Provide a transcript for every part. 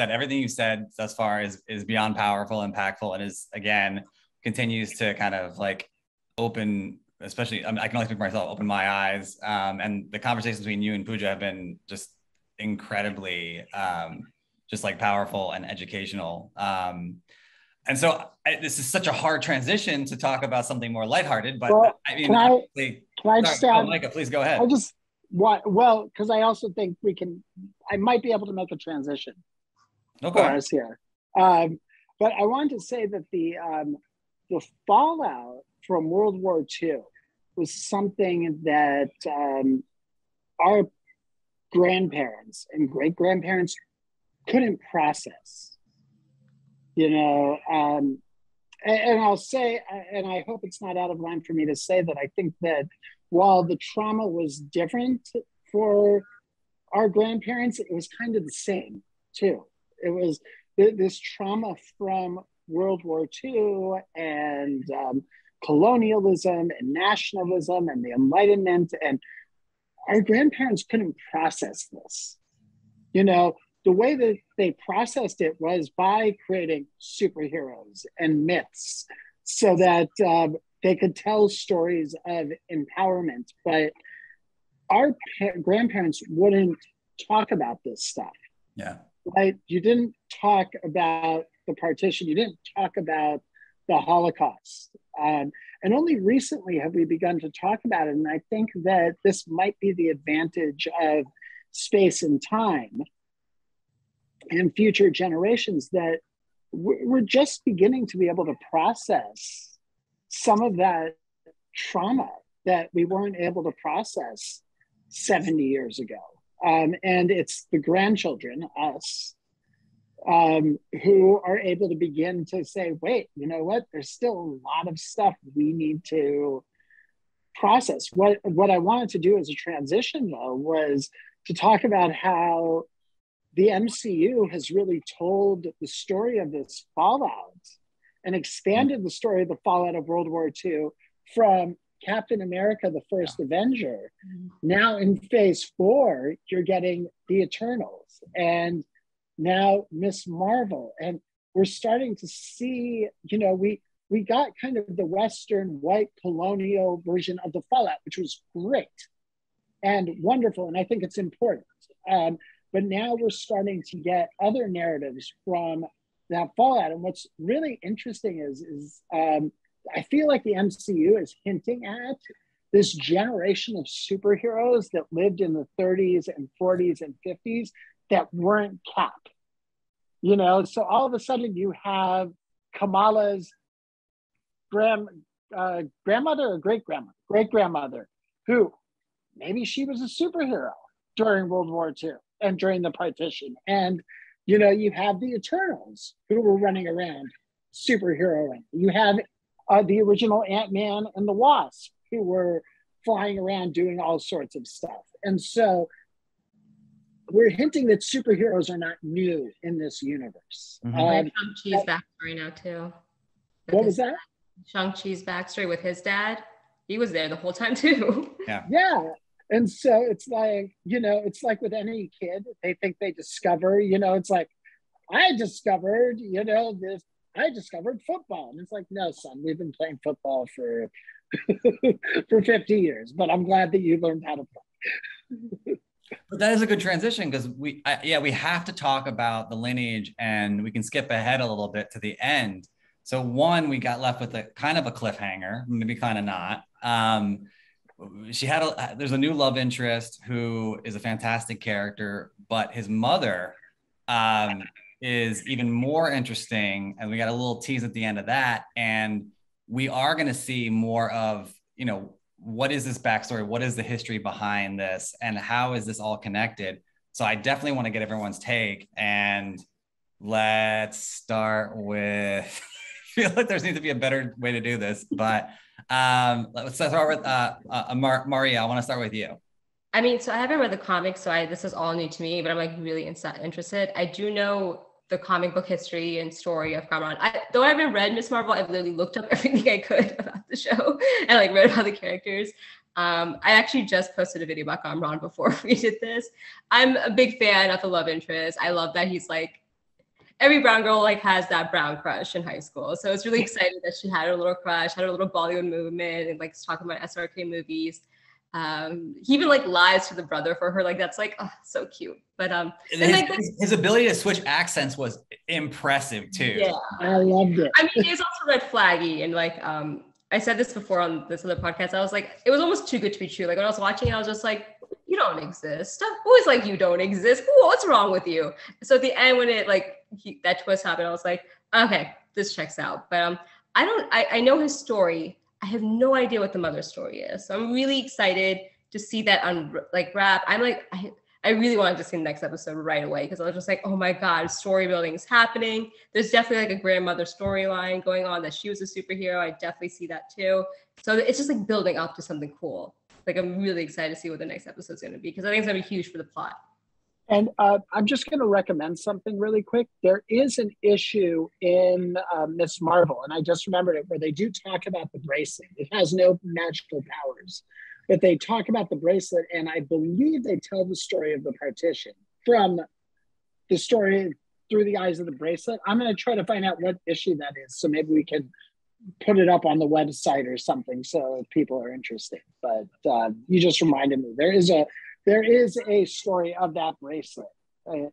said, everything you said thus far is beyond powerful, impactful, and is, again, continues to kind of like open, especially, I can only speak for myself, open my eyes. And the conversations between you and Pooja have been just incredibly just like powerful and educational. And so this is such a hard transition to talk about something more lighthearted, but well, I mean, can I just add, Micah, please go ahead. Because I also think I might be able to make a transition for us here. But I wanted to say that the fallout from World War II was something that our grandparents and great-grandparents couldn't process. And I'll say, and I hope it's not out of line for me to say that I think that while the trauma was different for our grandparents, it was kind of the same too. It was this trauma from World War II and colonialism and nationalism and the Enlightenment, and our grandparents couldn't process this. The way that they processed it was by creating superheroes and myths so that they could tell stories of empowerment. But our grandparents wouldn't talk about this stuff. Yeah. Right? You didn't talk about the partition. You didn't talk about the Holocaust. And only recently have we begun to talk about it. And I think that this might be the advantage of space and time and future generations, that we're just beginning to be able to process some of that trauma that we weren't able to process 70 years ago. And it's the grandchildren, us, who are able to begin to say, wait, you know what? There's still a lot of stuff we need to process. What I wanted to do as a transition, though, was to talk about how the MCU has really told the story of this fallout and expanded the story of the fallout of World War II from Captain America, the first Avenger. Now in phase 4, you're getting the Eternals and now Miss Marvel. And we're starting to see, we got kind of the Western white colonial version of the fallout, which was great and wonderful. And I think it's important. But now we're starting to get other narratives from that fallout. And what's really interesting is I feel like the MCU is hinting at this generation of superheroes that lived in the 30s and 40s and 50s that weren't Cap. So all of a sudden you have Kamala's grandmother or great-grandmother, who maybe she was a superhero during World War II. And during the partition. And, you have the Eternals who were running around superheroing. You have the original Ant-Man and the Wasp who were flying around doing all sorts of stuff. And so we're hinting that superheroes are not new in this universe. Shang-Chi's backstory now too. What was that? Shang-Chi's backstory with his dad. He was there the whole time too. Yeah. And so it's like, it's like with any kid, they think they discover, it's like, I discovered football. And it's like, no, son, we've been playing football for 50 years, but I'm glad that you learned how to play. But that is a good transition, because we have to talk about the lineage, and we can skip ahead a little bit to the end. So one, we got left with a kind of a cliffhanger, maybe kind of not. There's a new love interest who is a fantastic character, but his mother is even more interesting. And we got a little tease at the end of that. And we are going to see more of, what is this backstory? What is the history behind this? And how is this all connected? So I definitely want to get everyone's take. And let's start with, I feel like there needs to be a better way to do this, but let's start with Maria. I want to start with you. I mean, so I haven't read the comics, so this is all new to me, but I'm like really interested. I do know the comic book history and story of Kamran. Though I haven't read Miss Marvel, I've literally looked up everything I could about the show and like read about the characters. I actually just posted a video about Kamran before we did this. I'm a big fan of the love interest. I love that he's like every brown girl like has that brown crush in high school. So it's really excited that she had her little crush, had her little Bollywood movement, and like talking about SRK movies. He even like lies to the brother for her. Like that's like, oh, so cute. But his ability to switch accents was impressive too. Yeah, I loved it. I mean, it's also red flaggy, and like I said this before on this other podcast. I was like, it was almost too good to be true. Like when I was watching it, I was just like, you don't exist. Who is like, you don't exist? Ooh, what's wrong with you? So at the end, when it like that twist happened, I was like, okay, this checks out. But I know his story. I have no idea what the mother's story is. So I'm really excited to see that wrap. I'm like, I really wanted to see the next episode right away because I was just like, oh my God, story building is happening. There's definitely like a grandmother storyline going on that she was a superhero. I definitely see that too. So it's just like building up to something cool. Like I'm really excited to see what the next episode is going to be because I think it's going to be huge for the plot. And I'm just going to recommend something really quick. There is an issue in Miss Marvel, and I just remembered it, where they do talk about the bracelet. It has no magical powers, but they talk about the bracelet, and I believe they tell the story of the partition from the story through the eyes of the bracelet. I'm going to try to find out what issue that is, so maybe we can put it up on the website or something so if people are interested. But you just reminded me. There is a story of that bracelet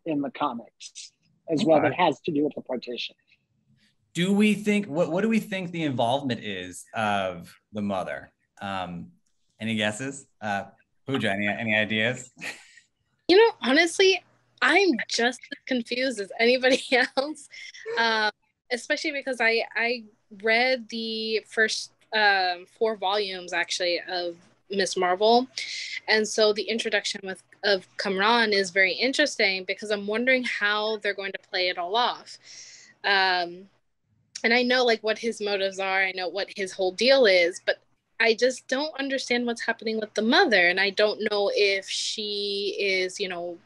in the comics as well that has to do with the partition. Do we think, what do we think the involvement is of the mother? Any guesses? Pooja, any ideas? You know, honestly, I'm just as confused as anybody else, especially because I read the first 4 volumes actually of Miss Marvel, and so the introduction of Kamran is very interesting because I'm wondering how they're going to play it all off. And I know like what his motives are, I know what his whole deal is, but I just don't understand what's happening with the mother, and I don't know if she is, you know,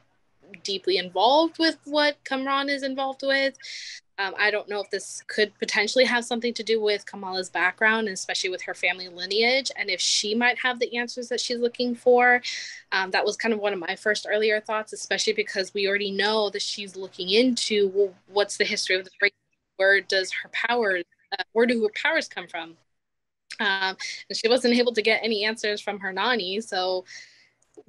deeply involved with what Kamran is involved with. I don't know if this could potentially have something to do with Kamala's background, and especially with her family lineage, and if she might have the answers that she's looking for. That was kind of one of my first earlier thoughts, especially because we already know that she's looking into, well, what's the history of the break? Where do her powers come from? And she wasn't able to get any answers from her nanny, so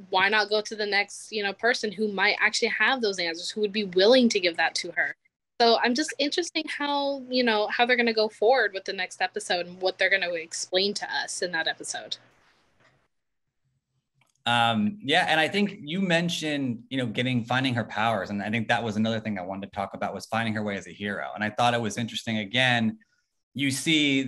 why not go to the next, you know, person who might actually have those answers, who would be willing to give that to her. So I'm just interested how, you know, how they're going to go forward with the next episode and what they're going to explain to us in that episode. Yeah, and I think you mentioned, you know, finding her powers, and I think that was another thing I wanted to talk about, was finding her way as a hero. And I thought it was interesting. Again, you see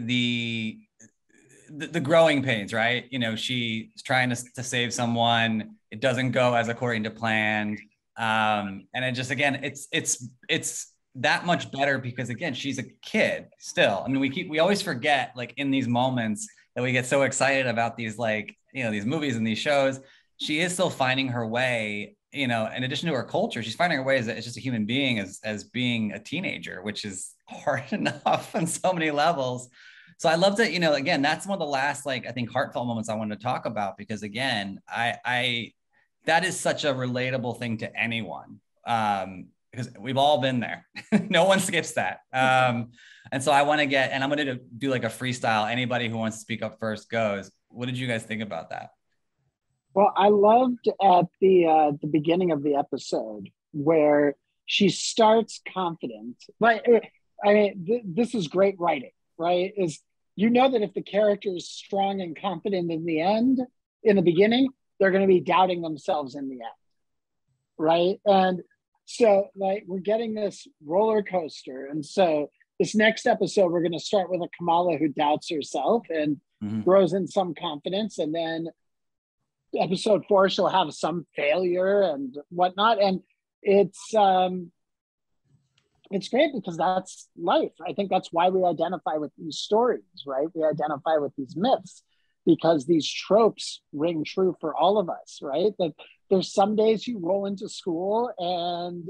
the growing pains, right? You know, she's trying to save someone. It doesn't go as according to plan. And it just, again, it's that much better because, again, she's a kid still. I mean, we always forget, like, in these moments that we get so excited about these, like, you know, these movies and these shows. She is still finding her way, you know, in addition to her culture, she's finding her way as just a human being, as being a teenager, which is hard enough on so many levels. So I love that, you know, again, that's one of the last, like, I think, heartfelt moments I wanted to talk about, because, again, that is such a relatable thing to anyone. Because we've all been there. No one skips that. And so I want to and I'm going to do like a freestyle. Anybody who wants to speak up first goes. What did you guys think about that? Well, I loved at the beginning of the episode where she starts confident. But I mean, this is great writing, right? Is, you know, that if the character is strong and confident in the beginning, they're going to be doubting themselves in the end, right? And so, like, we're getting this roller coaster. And so this next episode, we're going to start with a Kamala who doubts herself and grows in some confidence. And then episode 4, she'll have some failure and whatnot. And it's great because that's life. I think that's why we identify with these stories, right? We identify with these myths because these tropes ring true for all of us, right? That there's some days you roll into school and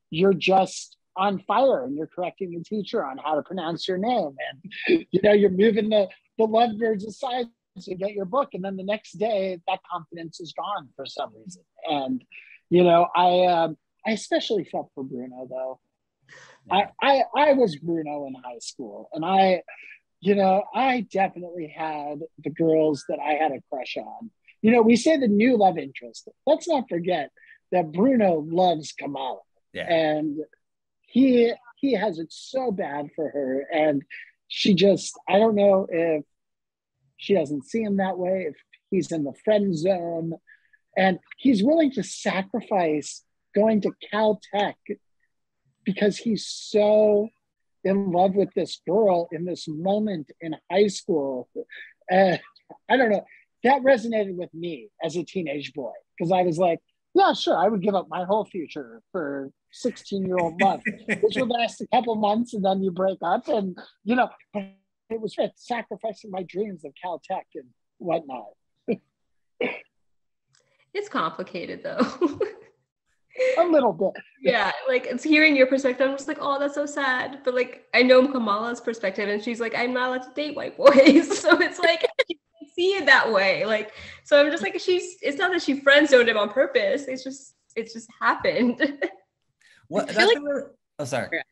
you're just on fire and you're correcting the teacher on how to pronounce your name. And, you know, you're moving the lovebirds aside to get your book. And then the next day that confidence is gone for some reason. And, you know, I especially felt for Bruno, though. I was Bruno in high school, and I definitely had the girls that I had a crush on. We say the new love interest. Let's not forget that Bruno loves Kamala, and he has it so bad for her, and I don't know if she doesn't see him that way, if he's in the friend zone, and he's willing to sacrifice going to Caltech because he's so in love with this girl in this moment in high school. I don't know. That resonated with me as a teenage boy because I was like, yeah, sure, I would give up my whole future for 16-year-old love, which would last a couple months and then you break up. And, it was sacrificing my dreams of Caltech and whatnot. It's complicated though. A little bit. Yeah, like it's hearing your perspective. I'm just like, oh, that's so sad. But like, I know Kamala's perspective, and she's like, I'm not allowed to date white boys. So it's like, she can see it that way. Like, so I'm just like, it's not that she friend zoned him on purpose. It just happened. What? Oh, sorry.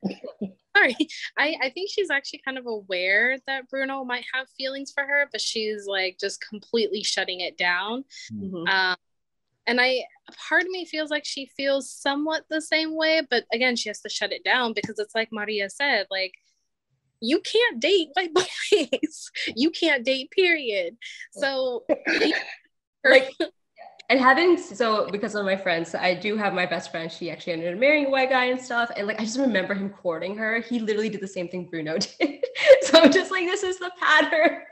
Sorry. I think she's actually kind of aware that Bruno might have feelings for her, but she's like just completely shutting it down. Mm-hmm. And part of me feels like she feels somewhat the same way, but again, she has to shut it down because it's like Maria said, like, you can't date white boys. You can't date, period. So like, and because of my friends, I do have my best friend, she actually ended up marrying a white guy and stuff. And like, I just remember him courting her. He literally did the same thing Bruno did. So I'm just like, this is the pattern.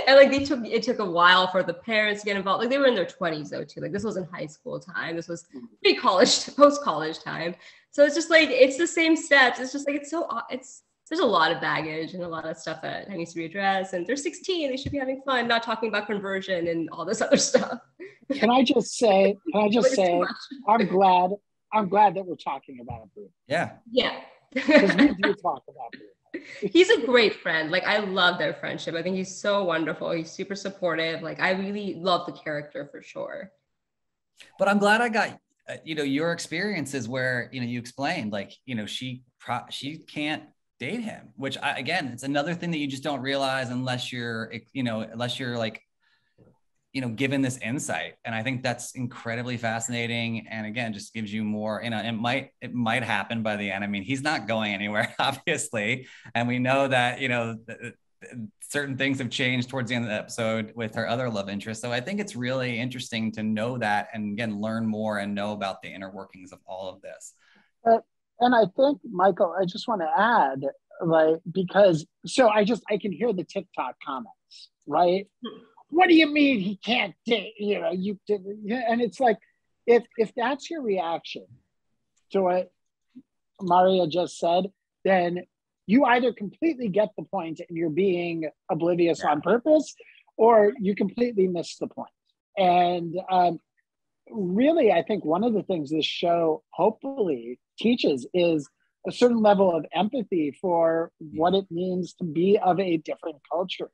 And like it took a while for the parents to get involved. Like they were in their 20s though too. Like this wasn't high school time. This was post-college time. So it's just like it's the same steps. It's just like there's a lot of baggage and a lot of stuff that needs to be addressed. And they're 16. They should be having fun, not talking about conversion and all this other stuff. Can I just say I'm glad that we're talking about it. Yeah. Yeah. Because we do talk about it. He's a great friend. Like I love their friendship. I think he's so wonderful. He's super supportive. Like I really love the character for sure. But I'm glad I got your experiences where you explained like she can't date him, which again it's another thing that you just don't realize unless you're like given this insight. And I think that's incredibly fascinating. And again, just gives you more, it might happen by the end. I mean, he's not going anywhere, obviously. And we know that, certain things have changed towards the end of the episode with her other love interest. So I think it's really interesting to know that and again, learn more and know about the inner workings of all of this. And I think, Michael, I just want to add, like, because I can hear the TikTok comments, right? What do you mean he can't date? And it's like, if that's your reaction to what Maria just said, then you either completely get the point and you're being oblivious on purpose, or you completely miss the point. And really, I think one of the things this show hopefully teaches is a certain level of empathy for what it means to be of a different culture.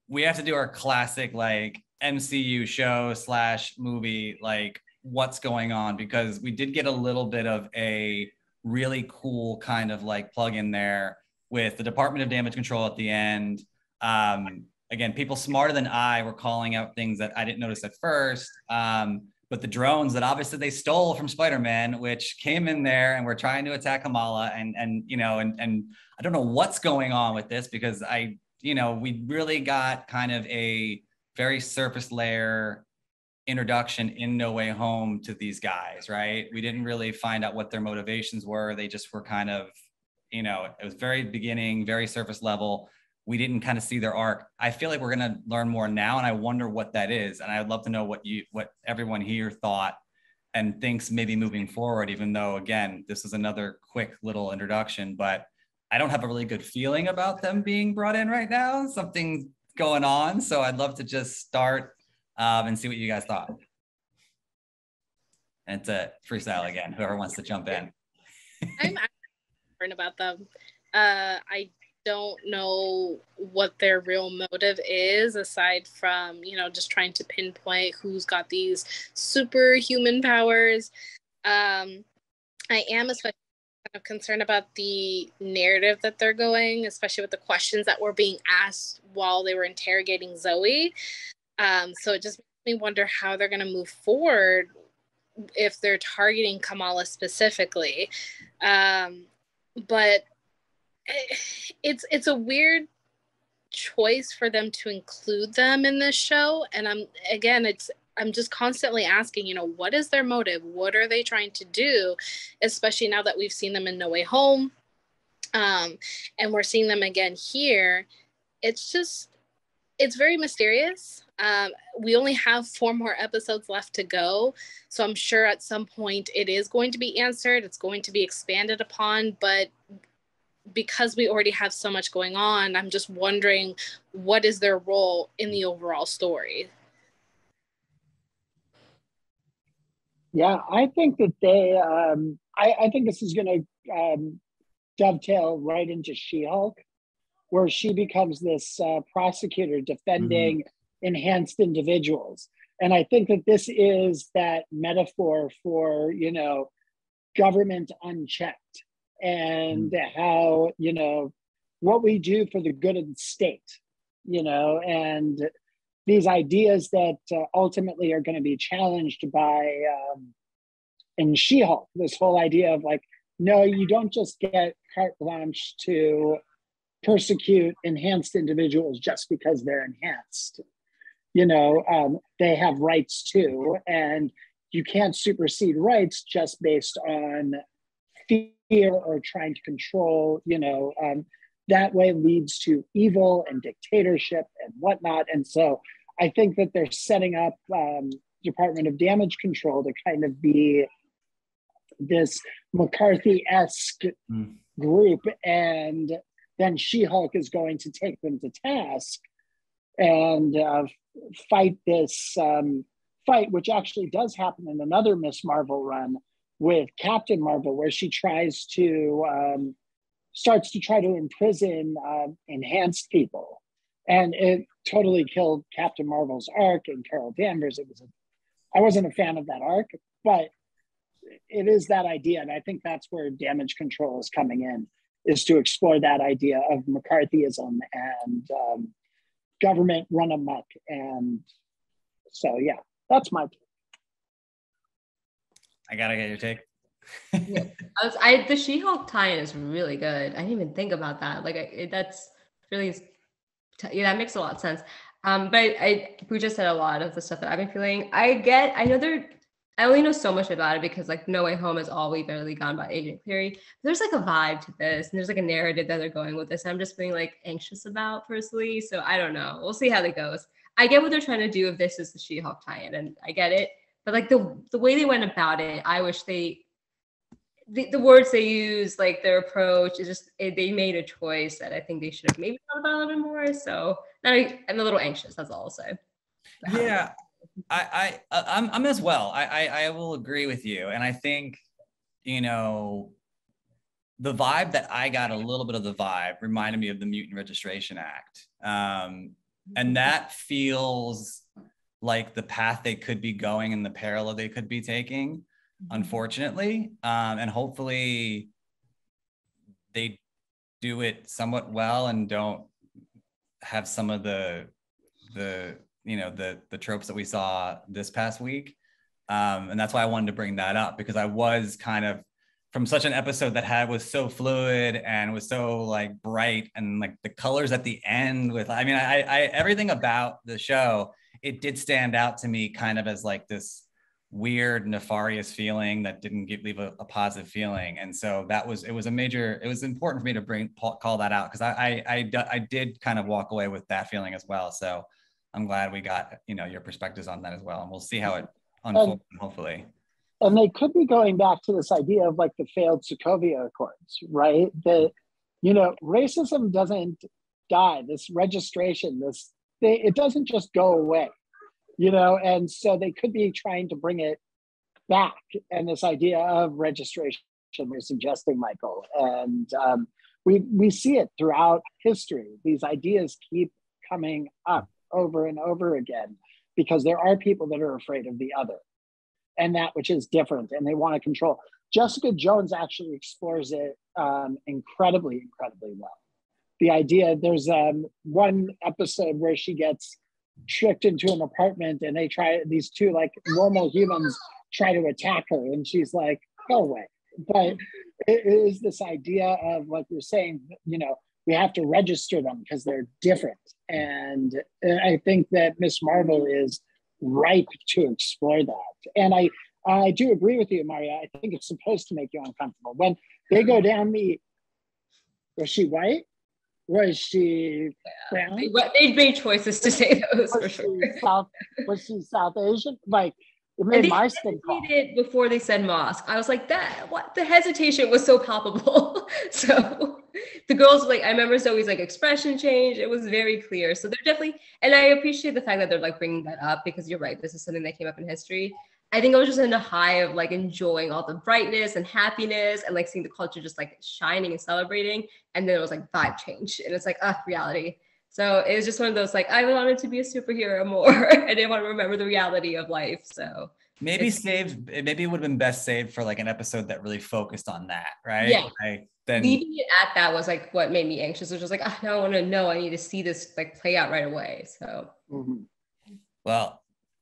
We have to do our classic like MCU show / movie, like what's going on, because we did get a little bit of a really cool kind of like plug in there with the Department of Damage Control at the end. Again, people smarter than I were calling out things that I didn't notice at first. But the drones that obviously they stole from Spider-Man, which came in there and were trying to attack Kamala, and I don't know what's going on with this, because we really got kind of a very surface layer introduction in No Way Home to these guys, right? We didn't really find out what their motivations were. They just were kind of, it was very beginning, very surface level. We didn't kind of see their arc. I feel like we're going to learn more now, and I wonder what that is. And I'd love to know what everyone here thought and thinks maybe moving forward, even though, again, this is another quick little introduction, but I don't have a really good feeling about them being brought in right now. Something's going on. So I'd love to just start and see what you guys thought. And it's a freestyle again, whoever wants to jump in. I'm concerned about them. I don't know what their real motive is, aside from, just trying to pinpoint who's got these superhuman powers. I am especially kind of concerned about the narrative that they're going, especially with the questions that were being asked while they were interrogating Zoe. So it just makes me wonder how they're going to move forward if they're targeting Kamala specifically. But it's a weird choice for them to include them in this show. And I'm just constantly asking, what is their motive? What are they trying to do? Especially now that we've seen them in No Way Home. And we're seeing them again here. It's very mysterious. We only have 4 more episodes left to go. So I'm sure at some point it is going to be answered. It's going to be expanded upon. But because we already have so much going on, I'm just wondering, what is their role in the overall story? Yeah, I think that I think this is going to dovetail right into She-Hulk, where she becomes this prosecutor defending enhanced individuals. And I think that this is that metaphor for, government unchecked, and how, what we do for the good of the state, and these ideas that ultimately are going to be challenged by, in She-Hulk, this whole idea of like, no, you don't just get carte blanche to persecute enhanced individuals just because they're enhanced. They have rights too, and you can't supersede rights just based on fear or trying to control. That way leads to evil and dictatorship and whatnot. And so I think that they're setting up Department of Damage Control to kind of be this McCarthy-esque group, and then She-Hulk is going to take them to task and fight this fight, which actually does happen in another Miss Marvel run with Captain Marvel, where she tries to starts to try to imprison enhanced people, and it totally killed Captain Marvel's arc and Carol Danvers. I wasn't a fan of that arc, but it is that idea, and I think that's where Damage Control is coming in, is to explore that idea of McCarthyism and government run amok. And so, yeah, that's my take. I gotta get your take. Yeah. The She-Hulk tie-in is really good. I didn't even think about that. That's really, that makes a lot of sense. But we just said a lot of the stuff that I've been feeling. I only know so much about it because No Way Home is all we've barely gone about Agent Cleary. There's a vibe to this, and there's a narrative that they're going with this. And I'm just feeling anxious about personally. So I don't know. We'll see how that goes. I get what they're trying to do if this is the She-Hulk tie-in, and I get it. But the way they went about it, I wish the words they use, their approach, is just they made a choice that I think they should have maybe thought about a little bit more. So I'm a little anxious. That's all I'll say. Yeah, I'm as well. I will agree with you, and I think the vibe that I got, a little bit of the vibe reminded me of the Mutant Registration Act, and that feels like the path they could be going and the parallel they could be taking, unfortunately. And hopefully they do it somewhat well and don't have some of the tropes that we saw this past week. And that's why I wanted to bring that up, because I was kind of from such an episode that was so fluid and was so bright, and the colors at the end with, I everything about the show, it did stand out to me kind of as this weird nefarious feeling that didn't leave a positive feeling. And so it was important for me to call that out, because I did kind of walk away with that feeling as well. So I'm glad we got your perspectives on that as well, and we'll see how it unfolds, hopefully. And they could be going back to this idea of the failed Sokovia Accords, right? That racism doesn't die. This registration, it doesn't just go away, and so they could be trying to bring it back. And this idea of registration you're suggesting, Michael, and we see it throughout history. These ideas keep coming up over and over again, because there are people that are afraid of the other and that which is different, and they want to control. Jessica Jones actually explores it incredibly well. The idea, there's one episode where she gets tricked into an apartment and these two like normal humans try to attack her, and she's like, go away. But it is this idea of, like you're saying, you know, we have to register them because they're different. And I think that Miss Marvel is ripe to explore that. And I do agree with you, Maria. I think it's supposed to make you uncomfortable. When they go down was she white? Was she brown? They made choices to say those for sure. Was she South Asian? Like, it made my skin crawl. Before they said mosque, I was like, what? The hesitation was so palpable. So the girls, like, I remember Zoe's like expression change. It was very clear. So they're definitely, and I appreciate the fact that they're like bringing that up, because you're right. This is something that came up in history. I think I was just in a high of like enjoying all the brightness and happiness and like seeing the culture just like shining and celebrating. And then it was like vibe change, and it's like, reality. So it was just one of those, like, I wanted to be a superhero more. I didn't want to remember the reality of life. So maybe it would have been best saved for like an episode that really focused on that, right? Yeah. Then leaving it at that was like what made me anxious. It was just like, now I want to know, I need to see this like play out right away. So well,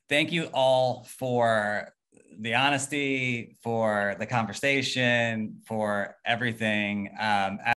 thank you all for the honesty, for the conversation, for everything.